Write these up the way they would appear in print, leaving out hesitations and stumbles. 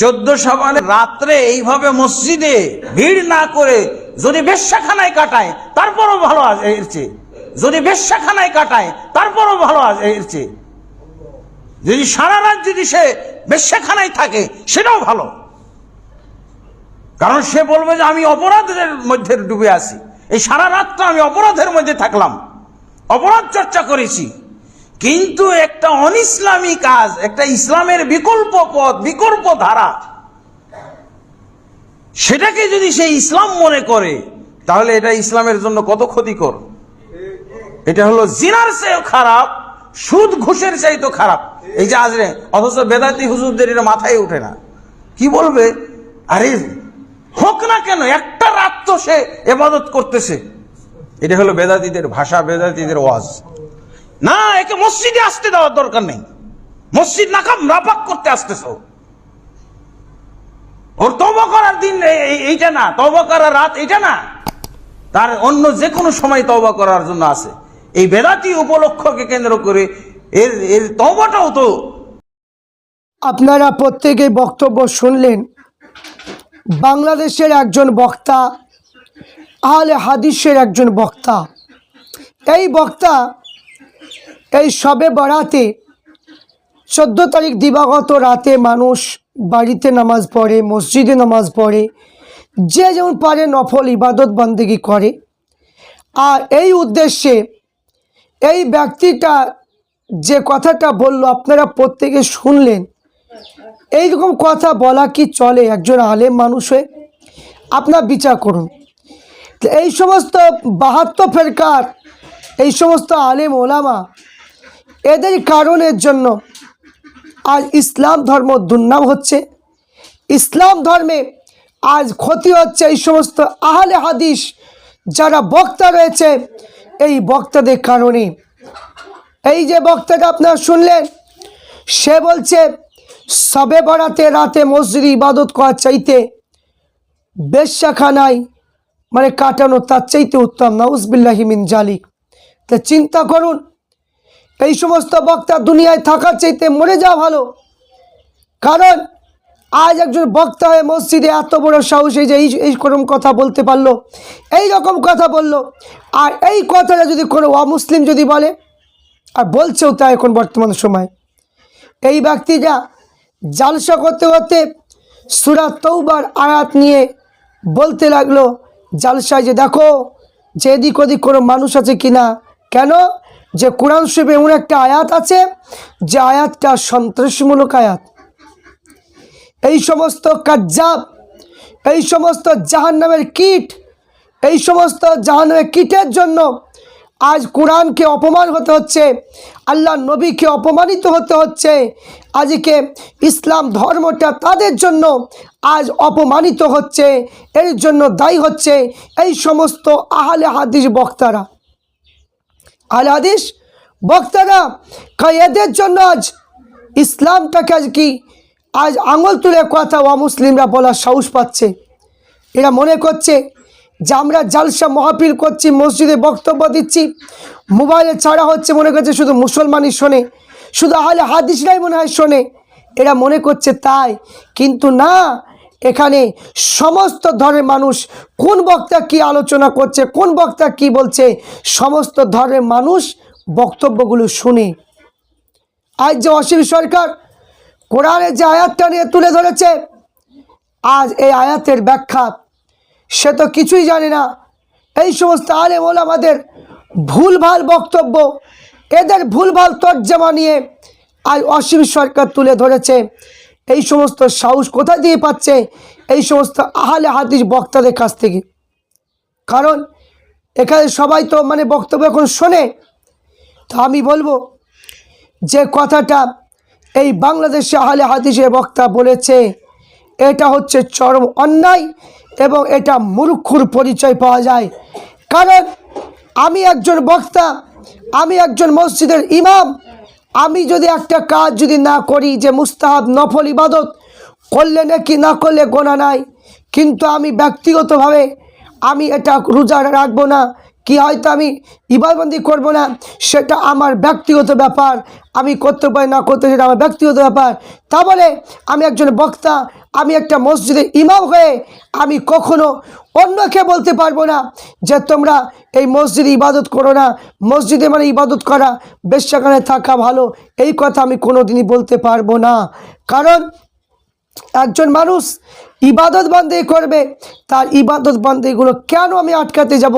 14 শাবানের রাত্রে এইভাবে মসজিদে ভিড় না করে যদি বেশ্যাখানায় কাটায় তারপরও ভালো আছে এর চেয়ে, যদি বেশ্যাখানায় কাটায় তারপরও ভালো আছে এর চেয়ে, যদি সারা রাত যদি সে বেশ্যাখানায় থাকে সেটাও ভালো। কারণ সে বলবে যে আমি অপরাধের মধ্যে ডুবে আছি, এই সারা রাতটা আমি অপরাধের মধ্যে থাকলাম, অপরাধ চর্চা করেছি। কিন্তু একটা অনিসলামী কাজ, একটা ইসলামের বিকল্প পথ, বিকল্প ধারা, সেটাকে যদি সে ইসলাম মনে করে তাহলে এটা ইসলামের জন্য কত ক্ষতিকর। এটা হলো জিনার চেয়েও খারাপ, সুদ ঘুষের চাইতেও খারাপ। এই যে আজরে অথচ বেদাতি হুজুরদের এটা মাথায় ওঠে না। কি বলবে, আরে হোক না কেন, একটা রাত তো সে ইবাদত করতেছে। এটা হলো বেদাতীদের ভাষা, বেদাতীদের ওয়াজ। না, একে মসজিদে আসতে দেওয়ার দরকার নেই, মসজিদ নাপাক করতে আসতেছ। ওর তওবা করার দিন এইটা না, তওবা করার রাত এইটা না, তার অন্য যে কোনো সময় তওবা করার জন্য আছে। এই বেদাতি উপলক্ষকে কেন্দ্র করে এর তওবাটাও তো। আপনারা প্রত্যেকেই বক্তব্য শুনলেন। বাংলাদেশের একজন বক্তা, আহলে হাদিসের একজন বক্তা। এই বক্তা এই শবে বরাতে 14 তারিখ দিবাগত রাতে মানুষ বাড়িতে নামাজ পড়ে, মসজিদে নামাজ পড়ে, যে যেমন পারে নফল ইবাদত বন্দেগী করে। আর এই উদ্দেশ্যে এই ব্যক্তিটা যে কথাটা বলল আপনারা প্রত্যেকে শুনলেন। এইরকম কথা বলা কি চলে একজন আলেম মানুষ হয়ে? আপনার বিচার করুন। এই সমস্ত 72 ফেরকার, এই সমস্ত আলেম ওলামা, এদের কারণের জন্য আজ ইসলাম ধর্ম দুর্নাম হচ্ছে, ইসলাম ধর্মে আজ ক্ষতি হচ্ছে। এই সমস্ত আহলে হাদিস যারা বক্তা রয়েছে, এই বক্তাদের কারণে। এই যে বক্তাটা আপনারা শুনলেন, সে বলছে শবে বরাতে রাতে মসজিদে ইবাদত করার চাইতে বেশ্যাখানায় মানে কাটানো তার চাইতে উত্তম। নাউজুবিল্লাহি মিন জালিক। তা চিন্তা করুন, এই সমস্ত বক্তা দুনিয়ায় থাকার চাইতে মরে যাওয়া ভালো। কারণ আজ একজন বক্তা হয়ে মসজিদে এত বড় সাহস, এই যে এইরকম কথা বলতে পারলো, এই রকম কথা বললো। আর এই কথাটা যদি কোনো অমুসলিম যদি বলে, আর বলছেও তা এখন বর্তমান সময়, এই ব্যক্তিটা জালসা করতে করতে সূরা তওবার আয়াত নিয়ে বলতে লাগলো জালসায়, যে দেখো যে এদিক ওদিক কোনো মানুষ আছে কিনা। কেন? যে কোরআন শরীফে এমন একটা আয়াত আছে যে আয়াতটা সন্ত্রাসমূলক আয়াত। এই সমস্ত কাজ্জাব, এই সমস্ত জাহান্নামের কীট, এই সমস্ত জাহান্নামের কীটের জন্য আজ কোরআনকে অপমান হতে হচ্ছে, আল্লাহ নবীকে অপমানিত হতে হচ্ছে। আজকে ইসলাম ধর্মটা তাদের জন্য আজ অপমানিত হচ্ছে। এর জন্য দায়ী হচ্ছে এই সমস্ত আহলে হাদিস বক্তারা। আহলে হাদিস বক্তারা এদের জন্য আজ ইসলামটাকে আজ কি আজ আঙুল তুলে কথা অমুসলিমরা বলার সাহস পাচ্ছে। এরা মনে করছে যে আমরা জালসা মাহফিল করছি, মসজিদে বক্তব্য দিচ্ছি, মোবাইলে ছাড়া হচ্ছে, মনে করছে শুধু মুসলমানই শোনে, শুধু আহলে হাদিসরাই মনে হয় শোনে। এরা মনে করছে তাই, কিন্তু না, এখানে সমস্ত ধর্মের মানুষ, কোন বক্তা কি আলোচনা করছে, কোন বক্তা কি বলছে, সমস্ত ধর্মের মানুষ বক্তব্যগুলো শুনে। আজ যে অসীম সরকার কোরআনের যে আয়াতটা নিয়ে তুলে ধরেছে, আজ এই আয়াতের ব্যাখ্যা সে তো কিছুই জানে না। এই সমস্ত আলেম ওলামাদের ভুলভাল বক্তব্য, এদের ভুলভাল তর্জমা নিয়ে আজ অসীম সরকার তুলে ধরেছে। এই সমস্ত সাহস কোথা দিয়ে পাচ্ছে? এই সমস্ত আহলে হাদিস বক্তাদের কাছ থেকে। কারণ এখানে সবাই তো মানে বক্তব্য এখন শোনে। তো আমি বলবো যে কথাটা এই বাংলাদেশে আহলে হাদিসের বক্তা বলেছে, এটা হচ্ছে চরম অন্যায় এবং এটা মূর্খর পরিচয় পাওয়া যায়। কারণ আমি একজন বক্তা, আমি একজন মসজিদের ইমাম, আমি যদি একটা কাজ যদি না করি, যে মুস্তাহাব নফল ইবাদত করলে নাকি না করলে গোনা নাই, কিন্তু আমি ব্যক্তিগতভাবে আমি এটা রোজা রাখবো না, কি হয়তো আমি ইবাদতবন্দি করব না, সেটা আমার ব্যক্তিগত ব্যাপার। আমি করতে পারি না করতে, সেটা আমার ব্যক্তিগত ব্যাপার। তা বলে আমি একজন বক্তা, আমি একটা মসজিদের ইমাম হয়ে আমি কখনো অন্যকে বলতে পারবো না যে তোমরা এই মসজিদে ইবাদত করো না, মসজিদে মানে ইবাদত করা, বেশ্যাখানে থাকা ভালো, এই কথা আমি কোনোদিনই বলতে পারবো না। কারণ একজন মানুষ ইবাদত বান্দেগি করবে, তার ইবাদত বান্দেগিগুলো কেন আমি আটকাতে যাব?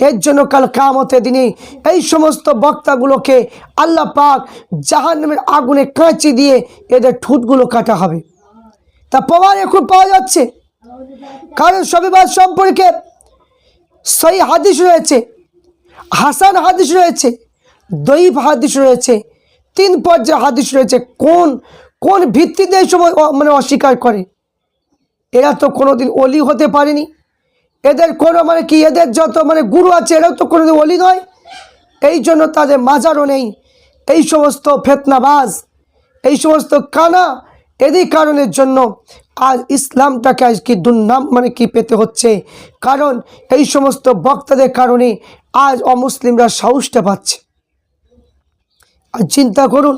এর জন্য কাল কিয়ামতের দিনে এই সমস্ত বক্তাগুলোকে আল্লাহ পাক জাহান্নামের আগুনে কাঁচি দিয়ে এদের ঠোঁটগুলো কাটা হবে। তা প্রমাণ এখন পাওয়া যাচ্ছে। কারণ শবে-বরাত সম্পর্কে সহি হাদিস রয়েছে, হাসান হাদিস রয়েছে, দঈফ হাদিস রয়েছে, 3 পর্যায়ে হাদিস রয়েছে। কোন কোন ভিত্তিতে এই সময় মানে অস্বীকার করে? এরা তো কোনোদিন ওলি হতে পারেনি, এদের কোনো মানে কি এদের যত মানে গুরু আছে এরাও তো কোনোদিন ওলি নয়, এই জন্য তাদের মাজারও নেই। এই সমস্ত ফেতনাবাজ, এই সমস্ত কানা, এদের কারণের জন্য আজ ইসলামটাকে আজ কি দুর্নাম মানে কি পেতে হচ্ছে। কারণ এই সমস্ত বক্তাদের কারণে আজ অমুসলিমরা সাহসটা পাচ্ছে। আর চিন্তা করুন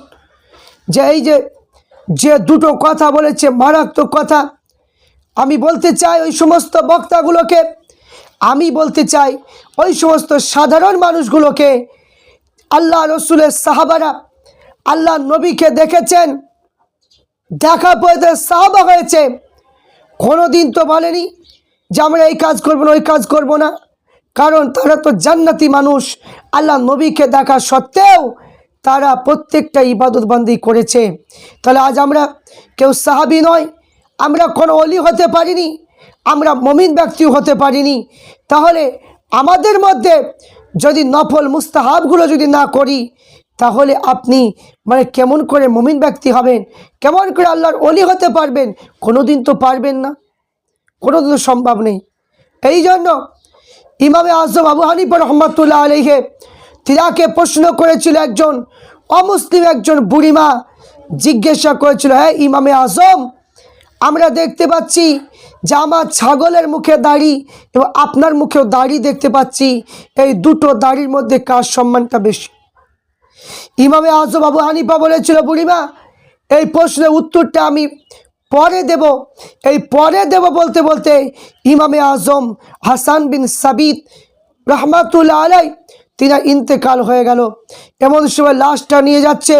যে এই যে দুটো কথা বলেছে, মারাত্মক কথা। আমি বলতে চাই ওই সমস্ত বক্তাগুলোকে, আমি বলতে চাই ওই সমস্ত সাধারণ মানুষগুলোকে, আল্লাহ রসুলের সাহাবারা আল্লাহ নবীকে দেখেছেন, দেখা পরে সাহাবা হয়েছে, কোনোদিন তো বলেনি যে আমরা এই কাজ করবো না ওই কাজ করবো না। কারণ তারা তো জান্নাতি মানুষ। আল্লাহ নবীকে দেখা সত্ত্বেও তারা প্রত্যেকটা ইবাদত বান্দি করেছে। তাহলে আজ আমরা কেউ সাহাবী নয়, আমরা কোনো ওলি হতে পারিনি, আমরা মুমিন ব্যক্তি হতে পারিনি। তাহলে আমাদের মধ্যে যদি নফল মুস্তাহাবগুলো যদি না করি, তাহলে আপনি মানে কেমন করে মুমিন ব্যক্তি হবেন, কেমন করে আল্লাহর ওলি হতে পারবেন? কোনোদিন তো পারবেন না, কোনোদিন তো সম্ভব নেই। এই জন্য ইমামে আজম আবু হানিফা রহমাতুল্লাহ আলাইহি তিনাকে প্রশ্ন করেছিল একজন অমুসলিম একজন বুড়িমা, জিজ্ঞাসা করেছিল, হ্যাঁ ইমামে আজম, আমরা দেখতে পাচ্ছি যে আমার ছাগলের মুখে দাড়ি এবং আপনার মুখেও দাড়ি দেখতে পাচ্ছি, এই দুটো দাড়ির মধ্যে কার সম্মানটা বেশি? ইমামে আজম আবু হানিফা বলেছিল, বুড়িমা এই প্রশ্নের উত্তরটা আমি পরে দেব। এই পরে দেব বলতে বলতে ইমামে আজম হাসান বিন সাবিত রহমাতুল্লাহ আলাই তিনার ইন্তেকাল হয়ে গেল। এমন সময় লাশটা নিয়ে যাচ্ছে,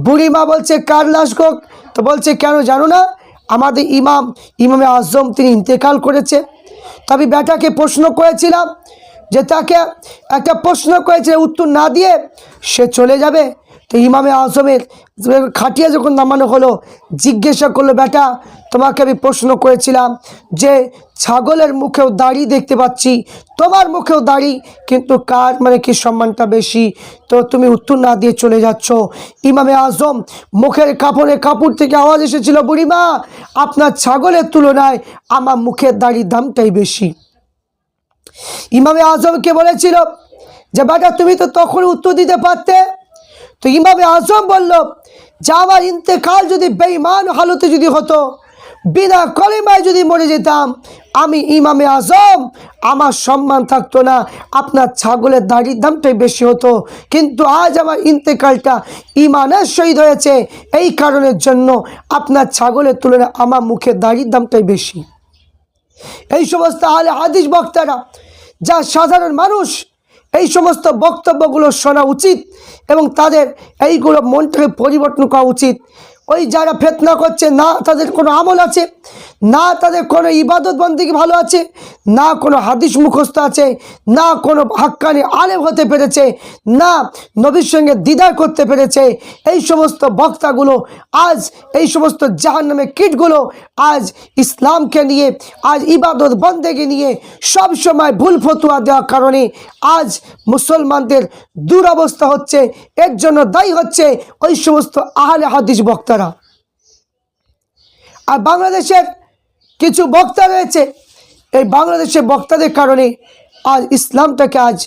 বুড়িমা বলছে কার লাশ গো? তো বলছে কেন জানো না, আমাদের ইমামে আজম তিনি ইন্তেকাল করেছে। তবে বেটাকে প্রশ্ন করেছিলাম যে তাকে একটা প্রশ্ন করেছে, উত্তর না দিয়ে সে চলে যাবে। তো ইমামে আজমের খাটিয়া যখন নামানো হলো, জিজ্ঞাসা করলো, বেটা তোমাকে আমি প্রশ্ন করেছিলাম যে ছাগলের মুখেও দাড়ি দেখতে পাচ্ছি, তোমার মুখেও দাড়ি, কিন্তু কার মানে কি সম্মানটা বেশি? তো তুমি উত্তর না দিয়ে চলে যাচ্ছ। ইমামে আজম মুখের কাপড় থেকে আওয়াজ এসেছিল, বুড়িমা আপনার ছাগলের তুলনায় আমার মুখের দাড়ির দামটাই বেশি। ইমামে আজমকে বলেছিল যে বেটা তুমি তো তখন উত্তর দিতে পারতে। তো ইমামে আজম বলল যে আমার ইন্তেকাল যদি বেঈমান হালতে যদি হতো, বিনা কলিমায় যদি মরে যেতাম, আমি ইমামে আজম, আমার সম্মান থাকতো না, আপনার ছাগলের দাড়ির দামটাই বেশি হতো। কিন্তু আজ আমার ইন্তেকালটা ইমানের শহীদ হয়েছে, এই কারণের জন্য আপনার ছাগলের তুলনায় আমার মুখের দাড়ির দামটাই বেশি। এই সমস্ত আহলে হাদিস বক্তারা, যা সাধারণ মানুষ, এই সমস্ত বক্তব্যগুলো শোনা উচিত এবং তাদের এইগুলো মনটাকে পরিবর্তন করা উচিত। ওই যারা ফিতনা করছে, না তাদের কোনো আমল আছে, না তাদের কোনো ইবাদত বন্দেগী ভালো আছে, না কোনো হাদিস মুখস্থ আছে, না কোনো হাক্কানি আলেম হতে পেরেছে, না নবীর সঙ্গে দিদার করতে পেরেছে, এই সমস্ত বক্তাগুলো আজ এই সমস্ত জাহান্নামে কীটগুলো আজ ইসলামকে নিয়ে, আজ ইবাদত বন্দেগী নিয়ে সব সময় ভুল ফতোয়া দেওয়ার কারণে আজ মুসলমানদের দুরবস্থা হচ্ছে। এর জন্য দায়ী হচ্ছে ওই সমস্ত আহলে হাদিস বক্তারা। আর বাংলাদেশের কিছু বক্তা রয়েছে, এই বাংলাদেশের বক্তাদের কারণে আজ ইসলামটাকে আজ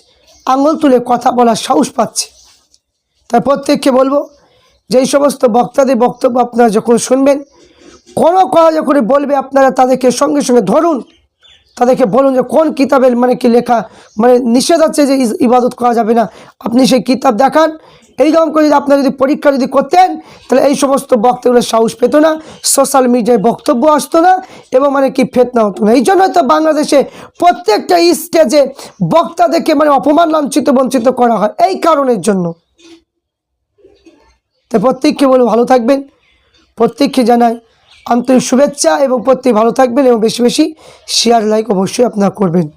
আঙুল তুলে কথা বলার সাহস পাচ্ছে। তাই প্রত্যেককে বলবো যে এই সমস্ত বক্তাদের বক্তব্য আপনারা যখন শুনবেন, কোনো কথা যখন বলবে, আপনারা তাদেরকে সঙ্গে সঙ্গে ধরুন, তাদেরকে বলুন যে কোন কিতাবের মানে কি লেখা মানে নিষেধ আছে যে ইবাদত করা যাবে না, আপনি সেই কিতাব দেখান এইরকম করে যদি আপনারা যদি পরীক্ষা যদি করতেন, তাহলে এই সমস্ত বক্তাগুলো সাহস পেত না, সোশ্যাল মিডিয়ায় বক্তব্য আসতো না, এবং মানে কি ফেতনা হতো না। এই জন্যই তো বাংলাদেশে প্রত্যেকটা স্টেজে বক্তাদেরকে মানে অপমান, লাঞ্ছিত, বঞ্চিত করা হয় এই কারণের জন্য। তাই প্রত্যেককে বলে ভালো থাকবেন, প্রত্যেককে জানাই আন্তরিক শুভেচ্ছা, এবং প্রত্যেক ভালো থাকবেন এবং বেশি বেশি শেয়ার লাইক অবশ্যই আপনারা করবেন।